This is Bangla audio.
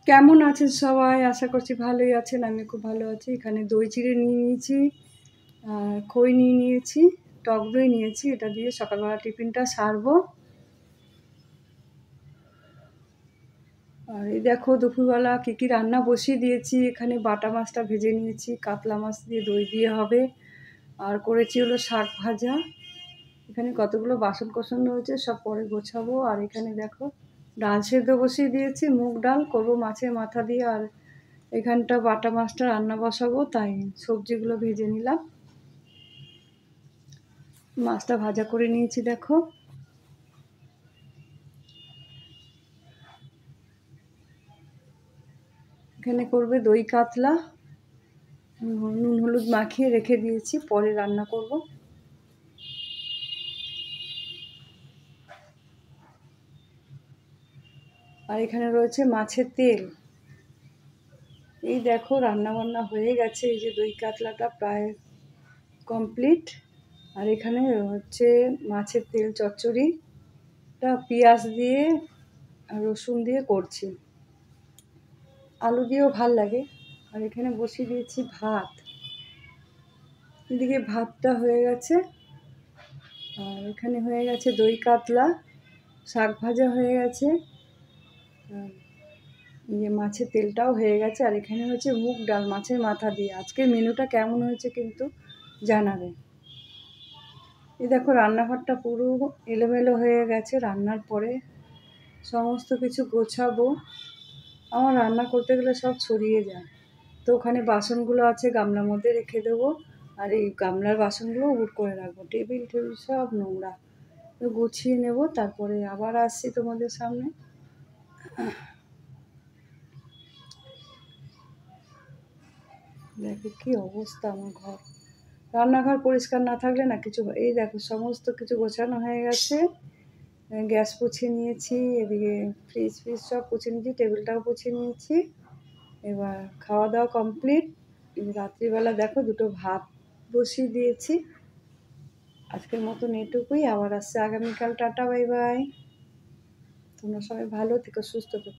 কেমন আছেন সবাই? আশা করছি ভালোই আছেন। আমি খুব ভালো আছি। এখানে দই চিড়ে নিয়ে নিয়েছি, খই নিয়ে নিয়েছি, টক দই নিয়েছি। এটা দিয়ে সকালবেলা টিফিনটা সারবো। আর এই দেখো দুপুরবেলা কী রান্না বসিয়ে দিয়েছি। এখানে বাটা মাছটা ভেজে নিয়েছি, কাতলা মাছ দিয়ে দই দিয়ে হবে। আর করেছি হলো শাক ভাজা। এখানে কতগুলো বাসন কোসন রয়েছে, সব পরে গোছাবো। আর এখানে দেখো ডাল সেদ্ধ বসিয়ে দিয়েছি, মুগ ডাল করবো মাছের মাথা দিয়ে। আর এখানটা বাটা মাছটা রান্না বসাবো, তাই সবজিগুলো ভেজে নিলাম। মাছটা ভাজা করে নিয়েছি দেখো। এখানে করবে দই কাতলা, নুন হলুদ মাখিয়ে রেখে দিয়েছি, পরে রান্না করব। আর এখানে রয়েছে মাছের তেল। এই দেখো রান্না বান্না হয়ে গেছে। এই যে দই কাতলাটা প্রায় কমপ্লিট। আর এখানে হচ্ছে মাছের তেল চচ্চড়ি, পেঁয়াজ দিয়ে আর রসুন দিয়ে করছি, আলু দিয়েও ভাল লাগে। আর এখানে বসিয়ে দিয়েছি ভাত। এদিকে ভাতটা হয়ে গেছে। আর এখানে হয়ে গেছে দই কাতলা, শাক ভাজা হয়ে গেছে, আর যে মাছের তেলটাও হয়ে গেছে। আর এখানে হচ্ছে মুগ ডাল মাছের মাথা দিয়ে। আজকের মেনুটা কেমন হয়েছে কিন্তু জানাবে। এই দেখো রান্নাঘরটা পুরো এলোমেলো হয়ে গেছে। রান্নার পরে সমস্ত কিছু গোছাবো। আমার রান্না করতে গেলে সব ছড়িয়ে যায়। তো ওখানে বাসনগুলো আছে, গামলার মধ্যে রেখে দেবো। আর এই গামলার বাসনগুলো উঠ করে রাখবো। টেবিল সব নোংরা, তো গুছিয়ে নেব। তারপরে আবার আসছি তোমাদের সামনে। দেখো কি অবস্থা আমার ঘর। রান্নাঘর পরিষ্কার না থাকলে না কিছু, এই দেখো সমস্ত কিছু গোছানো হয়ে গেছে। গ্যাস পুছিয়ে নিয়েছি, এদিকে ফ্রিজ সব পুছিয়ে নিয়েছি, টেবিলটাও পুছিয়ে নিয়েছি। এবার খাওয়া দাওয়া কমপ্লিট। রাত্রিবেলা দেখো দুটো ভাত বসিয়ে দিয়েছি। আজকের মতন এটুকুই। আবার আসছে আগামীকাল। Tata, bye bye. তোমরা সবাই ভালো থেকো, সুস্থ থেকো।